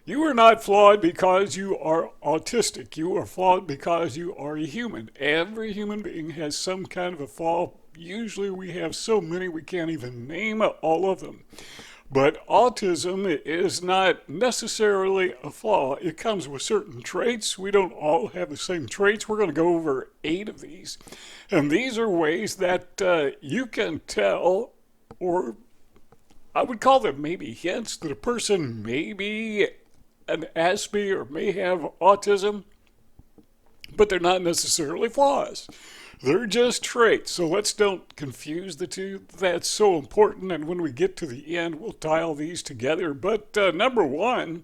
You are not flawed because you are autistic. You are flawed because you are a human. Every human being has some kind of a flaw. Usually we have so many we can't even name all of them. But autism is not necessarily a flaw. It comes with certain traits. We don't all have the same traits. We're going to go over 8 of these. And these are ways that you can tell, or I would call them maybe hints, that a person may be an Aspie or may have autism, but they're not necessarily flaws. They're just traits. So let's don't confuse the two. That's so important. And when we get to the end, we'll tie all these together. But number one,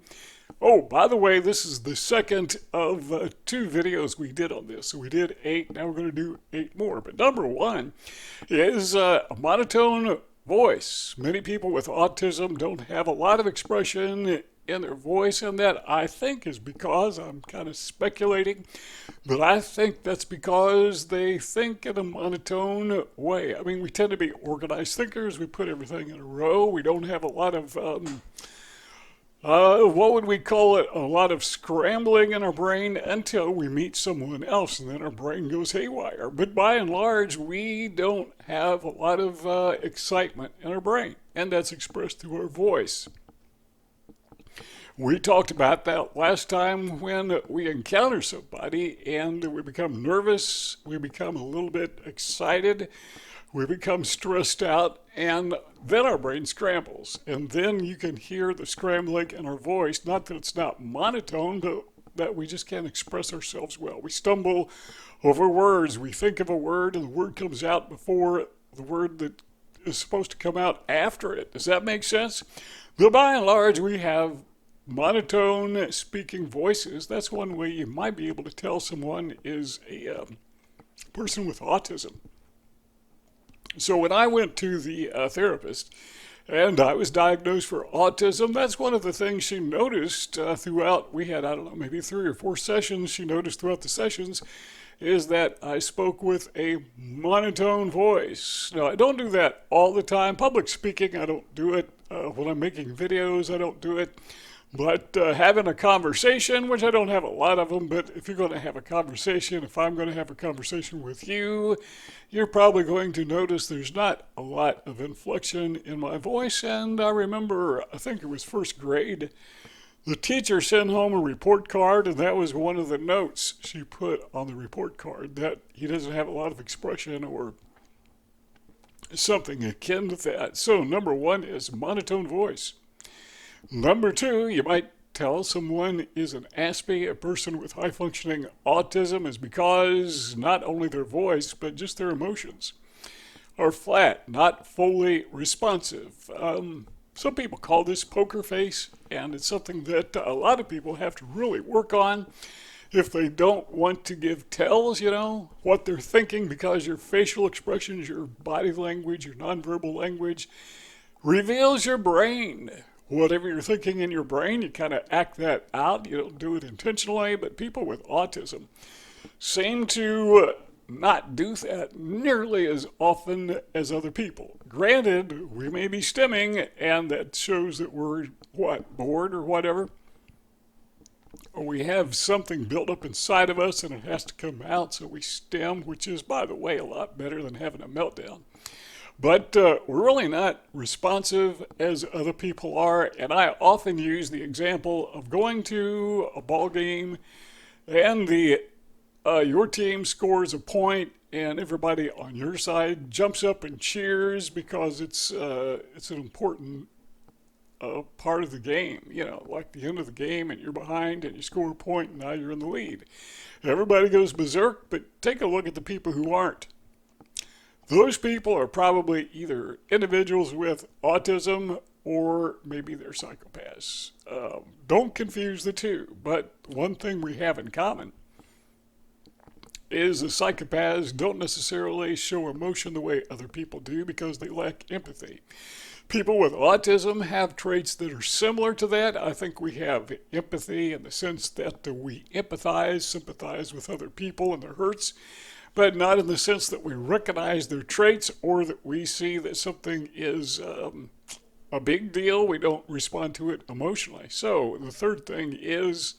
oh, by the way, this is the second of 2 videos we did on this. So we did 8. Now we're going to do 8 more. But number one is a monotone voice. Many people with autism don't have a lot of expression in their voice, and that I think is because, I'm kind of speculating, but I think that's because they think in a monotone way. I mean, we tend to be organized thinkers. We put everything in a row. We don't have a lot of what would we call it? A lot of scrambling in our brain until we meet someone else, and then our brain goes haywire. But by and large, we don't have a lot of excitement in our brain, and that's expressed through our voice. We talked about that last time when we encounter somebody and we become nervous, we become a little bit excited, we become stressed out, and then our brain scrambles. And then you can hear the scrambling in our voice. Not that it's not monotone, but that we just can't express ourselves well. We stumble over words. We think of a word and the word comes out before the word that is supposed to come out after it. Does that make sense? But by and large, we have monotone speaking voices. That's one way you might be able to tell someone is a person with autism. So when I went to the therapist and I was diagnosed for autism, that's one of the things she noticed throughout. We had, I don't know, maybe 3 or 4 sessions. She noticed throughout the sessions is that I spoke with a monotone voice. Now, I don't do that all the time. Public speaking, I don't do it. When I'm making videos, I don't do it. But having a conversation, which I don't have a lot of them, but if you're going to have a conversation, if I'm going to have a conversation with you, you're probably going to notice there's not a lot of inflection in my voice. And I remember, I think it was first grade, the teacher sent home a report card, and that was one of the notes she put on the report card, that he doesn't have a lot of expression or something akin to that. So number one is monotone voice. Number 2, you might tell someone is an Aspie, a person with high functioning autism, is because not only their voice, but just their emotions are flat, not fully responsive. Some people call this poker face, and it's something that a lot of people have to really work on if they don't want to give tells, what they're thinking, because your facial expressions, your body language, your nonverbal language reveals your brain. Whatever you're thinking in your brain, you kind of act that out. You don't do it intentionally, but people with autism seem to not do that nearly as often as other people. Granted, we may be stimming, and that shows that we're, bored or whatever. Or we have something built up inside of us and it has to come out, so we stim, which is, by the way, a lot better than having a meltdown. But we're really not responsive as other people are, and I often use the example of going to a ball game and your team scores a point, and everybody on your side jumps up and cheers because it's an important part of the game. Like the end of the game, and you're behind, and you score a point, and now you're in the lead. Everybody goes berserk, but take a look at the people who aren't. Those people are probably either individuals with autism or maybe they're psychopaths. Don't confuse the two, but one thing we have in common is the psychopaths don't necessarily show emotion the way other people do because they lack empathy. People with autism have traits that are similar to that. I think we have empathy in the sense that we empathize, sympathize with other people and their hurts, but not in the sense that we recognize their traits or that we see that something is a big deal. We don't respond to it emotionally. So the third thing is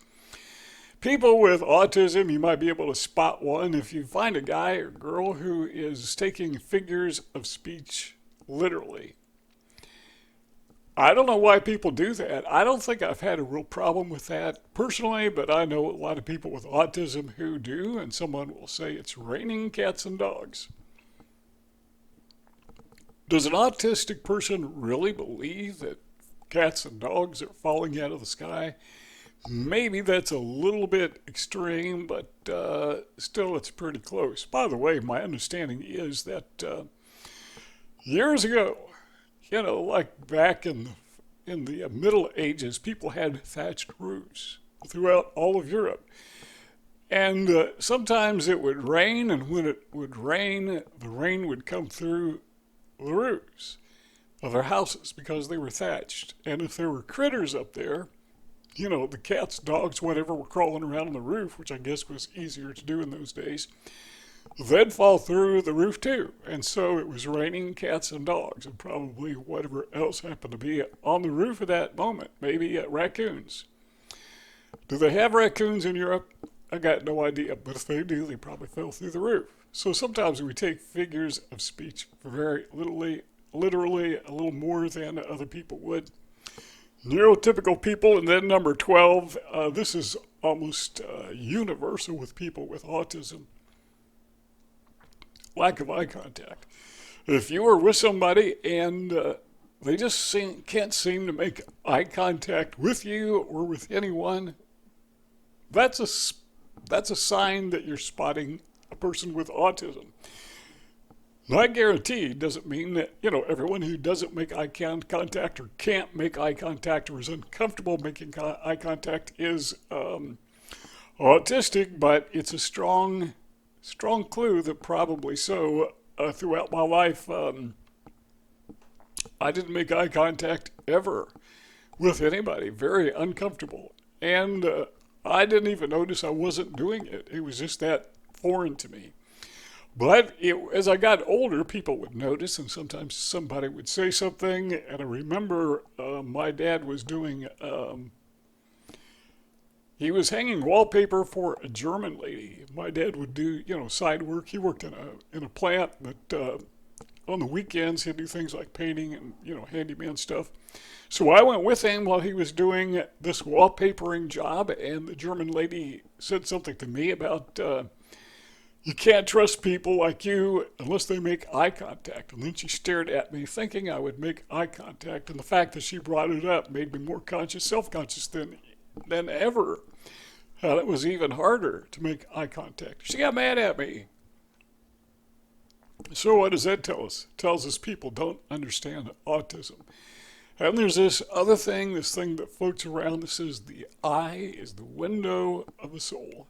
people with autism, you might be able to spot one if you find a guy or girl who is taking figures of speech literally. I don't know why people do that. I don't think I've had a real problem with that personally, but I know a lot of people with autism who do, and someone will say it's raining cats and dogs. Does an autistic person really believe that cats and dogs are falling out of the sky? Maybe that's a little bit extreme, but still it's pretty close. By the way, my understanding is that years ago, like back in the Middle Ages, people had thatched roofs throughout all of Europe. And sometimes it would rain, and when it would rain, the rain would come through the roofs of their houses because they were thatched. And if there were critters up there, the cats, dogs, whatever were crawling around on the roof, which I guess was easier to do in those days, they'd fall through the roof too. And so it was raining cats and dogs and probably whatever else happened to be on the roof at that moment. Maybe raccoons. Do they have raccoons in Europe? I got no idea, but if they do, they probably fell through the roof. So sometimes we take figures of speech very literally a little more than other people would. Neurotypical people, and then number 12, this is almost universal with people with autism. Lack of eye contact. If you are with somebody and they just can't seem to make eye contact with you or with anyone, that's a sign that you're spotting a person with autism. Not guaranteed doesn't mean that, everyone who doesn't make eye contact or can't make eye contact or is uncomfortable making eye contact is autistic, but it's a strong clue that probably so. Throughout my life, I didn't make eye contact ever with anybody. Very uncomfortable. And I didn't even notice I wasn't doing it. It was just that foreign to me. But as I got older, people would notice, and sometimes somebody would say something. And I remember my dad was doing, he was hanging wallpaper for a German lady. My dad would do, side work. He worked in a plant, but on the weekends he'd do things like painting and, handyman stuff. So I went with him while he was doing this wallpapering job, and the German lady said something to me about, you can't trust people like you unless they make eye contact. And then she stared at me thinking I would make eye contact. And the fact that she brought it up made me more self-conscious than ever. How it was even harder to make eye contact. She got mad at me. So what does that tell us? It tells us people don't understand autism. And there's this other thing, this thing that floats around that says the eye is the window of the soul.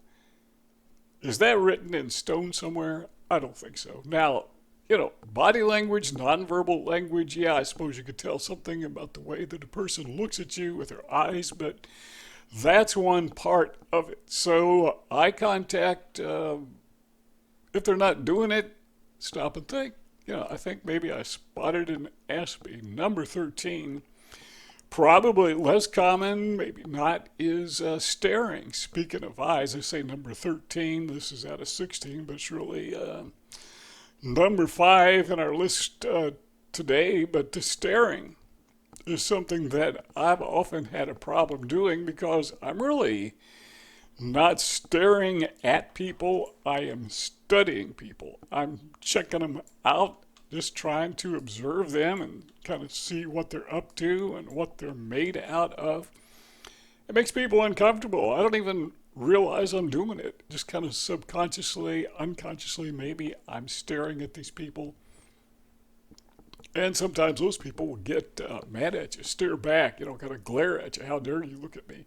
Is that written in stone somewhere? I don't think so. Now, body language, nonverbal language, yeah, I suppose you could tell something about the way that a person looks at you with their eyes, but that's one part of it. So eye contact, if they're not doing it, stop and think. I think maybe I spotted an Aspie. Number 13, probably less common, maybe not, is staring. Speaking of eyes, I say number 13. This is out of 16, but it's really number 5 in our list today. But the staring is something that I've often had a problem doing because I'm really not staring at people. I am studying people. I'm checking them out, just trying to observe them and kind of see what they're up to and what they're made out of. It makes people uncomfortable. I don't even realize I'm doing it. Just kind of subconsciously, unconsciously, maybe I'm staring at these people. And sometimes those people will get mad at you, stare back, kind of glare at you. How dare you look at me?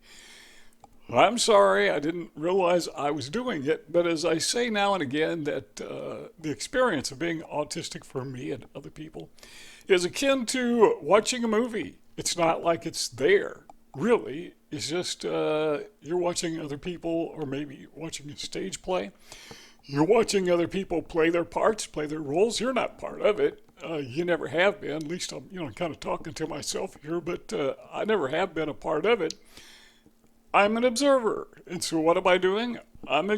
I'm sorry, I didn't realize I was doing it, but as I say now and again, that the experience of being autistic for me and other people is akin to watching a movie. It's not like it's there, really. It's just you're watching other people, or maybe watching a stage play. You're watching other people play their parts, play their roles. You're not part of it. You never have been. At least I'm, kind of talking to myself here, but I never have been a part of it. I'm an observer. And so what am I doing? I'm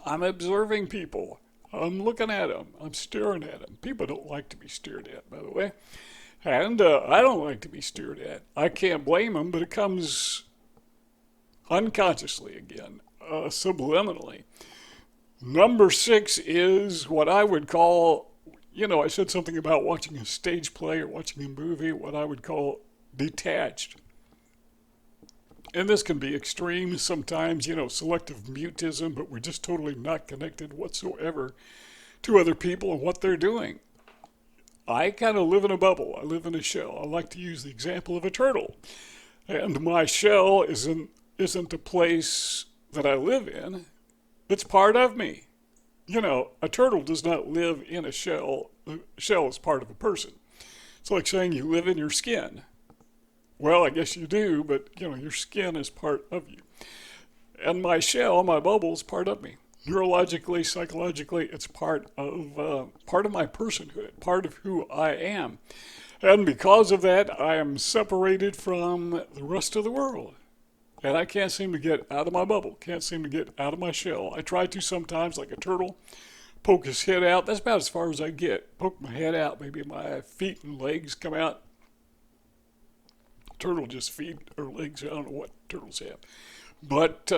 observing people. I'm looking at them. I'm staring at them. People don't like to be stared at, by the way. And I don't like to be stared at. I can't blame them, but it comes unconsciously again, subliminally. Number 6 is what I would call, I said something about watching a stage play or watching a movie, what I would call detached. And this can be extreme sometimes, selective mutism, but we're just totally not connected whatsoever to other people and what they're doing. I kind of live in a bubble. I live in a shell. I like to use the example of a turtle. And my shell isn't a place that I live in. It's part of me. A turtle does not live in a shell. A shell is part of a person. It's like saying you live in your skin. Well, I guess you do, but your skin is part of you. And my shell, my bubble, is part of me. Neurologically, psychologically, it's part of my personhood, part of who I am. And because of that, I am separated from the rest of the world. And I can't seem to get out of my bubble, can't seem to get out of my shell. I try to sometimes, like a turtle, poke his head out. That's about as far as I get. Poke my head out, maybe my feet and legs come out. Turtle just feet or legs, I don't know what turtles have. But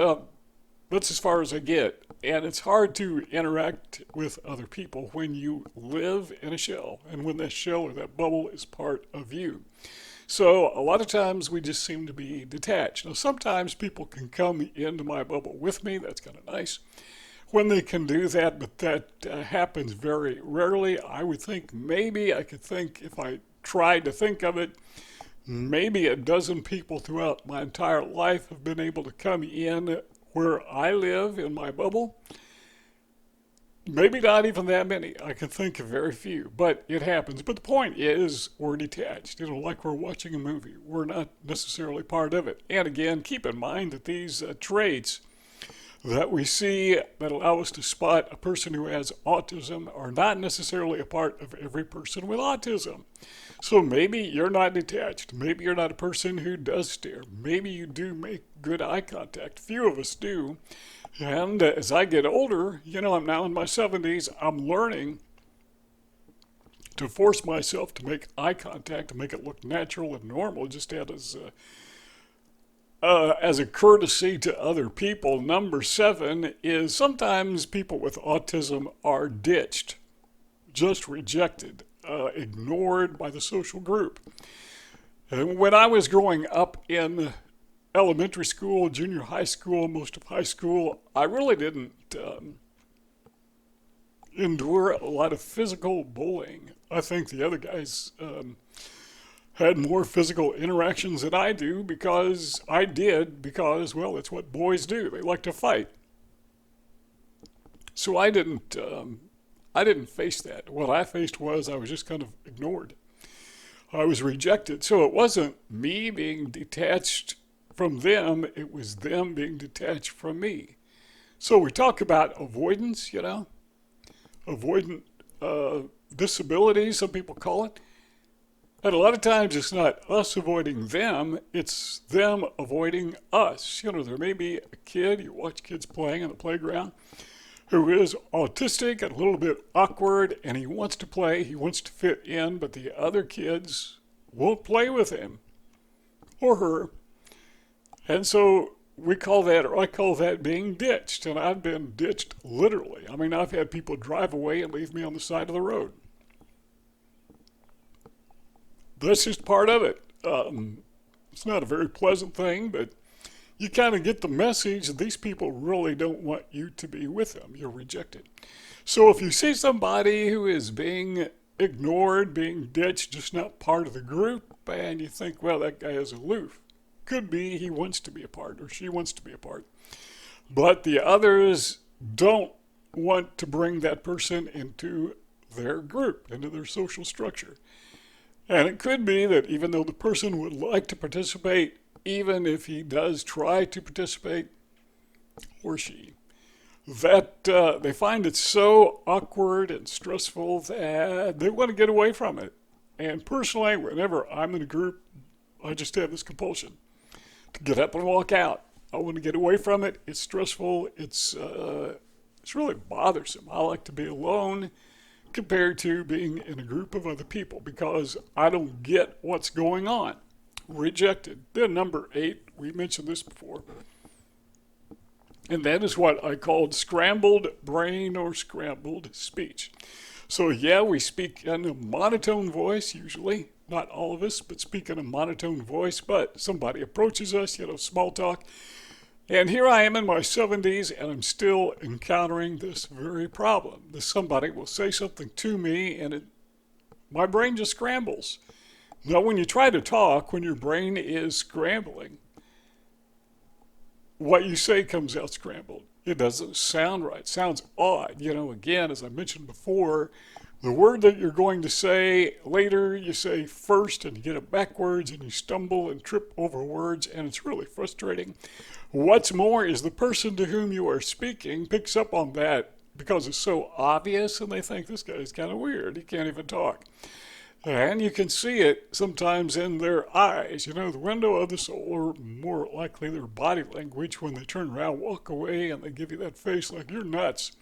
that's as far as I get. And it's hard to interact with other people when you live in a shell and when that shell or that bubble is part of you. So a lot of times we just seem to be detached. Now sometimes people can come into my bubble with me. That's kind of nice when they can do that, but that happens very rarely. I would think maybe I could think if I tried to think of it, maybe a dozen people throughout my entire life have been able to come in where I live in my bubble. Maybe not even that many. I can think of very few, but it happens. But the point is, we're detached. Like we're watching a movie. We're not necessarily part of it. And again, keep in mind that these traits that we see that allow us to spot a person who has autism are not necessarily a part of every person with autism. So maybe you're not detached. Maybe you're not a person who does stare. Maybe you do make good eye contact. Few of us do. And as I get older, I'm now in my 70s, I'm learning to force myself to make eye contact, to make it look natural and normal, just as a courtesy to other people. Number 7 is sometimes people with autism are ditched, just rejected, ignored by the social group. And when I was growing up in elementary school, junior high school, most of high school, I really didn't endure a lot of physical bullying. I think the other guys had more physical interactions than I do because, well, it's what boys do. They like to fight. So I didn't face that. What I faced was I was just kind of ignored. I was rejected. So it wasn't me being detached from them, it was them being detached from me. So we talk about avoidance, avoidant disability, some people call it. And a lot of times it's not us avoiding them, it's them avoiding us. There may be a kid, you watch kids playing on the playground, who is autistic and a little bit awkward, and he wants to play, he wants to fit in, but the other kids won't play with him or her. And so I call that being ditched, and I've been ditched literally. I mean, I've had people drive away and leave me on the side of the road. That's just part of it. It's not a very pleasant thing, but you kind of get the message that these people really don't want you to be with them. You're rejected. So if you see somebody who is being ignored, being ditched, just not part of the group, and you think, well, that guy is aloof. Could be he wants to be a part or she wants to be a part. But the others don't want to bring that person into their group, into their social structure. And it could be that even though the person would like to participate, even if he does try to participate, or she, that they find it so awkward and stressful that they want to get away from it. And personally, whenever I'm in a group, I just have this compulsion to get up and walk out. I want to get away from it. It's stressful. It's really bothersome. I like to be alone compared to being in a group of other people because I don't get what's going on. Rejected. Then number 8, we mentioned this before, and that is what I called scrambled brain or scrambled speech. So yeah, we speak in a monotone voice usually. Not all of us, but speak in a monotone voice. But somebody approaches us, small talk. And here I am in my 70s, and I'm still encountering this very problem. Somebody will say something to me, and my brain just scrambles. Now, when you try to talk, when your brain is scrambling, what you say comes out scrambled. It doesn't sound right. It sounds odd. Again, as I mentioned before, the word that you're going to say later, you say first, and you get it backwards, and you stumble and trip over words, and it's really frustrating. What's more is the person to whom you are speaking picks up on that because it's so obvious, and they think this guy's kind of weird. He can't even talk. And you can see it sometimes in their eyes, the window of the soul, or more likely their body language when they turn around, walk away, and they give you that face like you're nuts.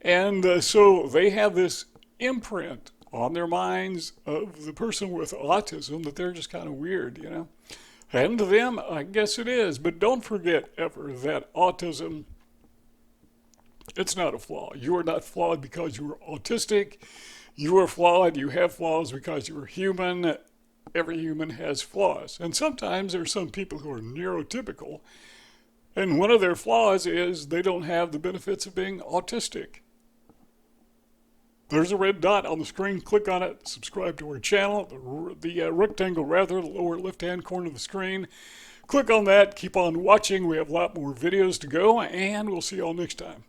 And so they have this imprint on their minds of the person with autism that they're just kind of weird, And to them, I guess it is. But don't forget ever that autism, it's not a flaw. You are not flawed because you are autistic. You are flawed. You have flaws because you are human. Every human has flaws. And sometimes there are some people who are neurotypical, and one of their flaws is they don't have the benefits of being autistic. There's a red dot on the screen. Click on it. Subscribe to our channel. The rectangle, the lower left-hand corner of the screen. Click on that. Keep on watching. We have a lot more videos to go, and we'll see you all next time.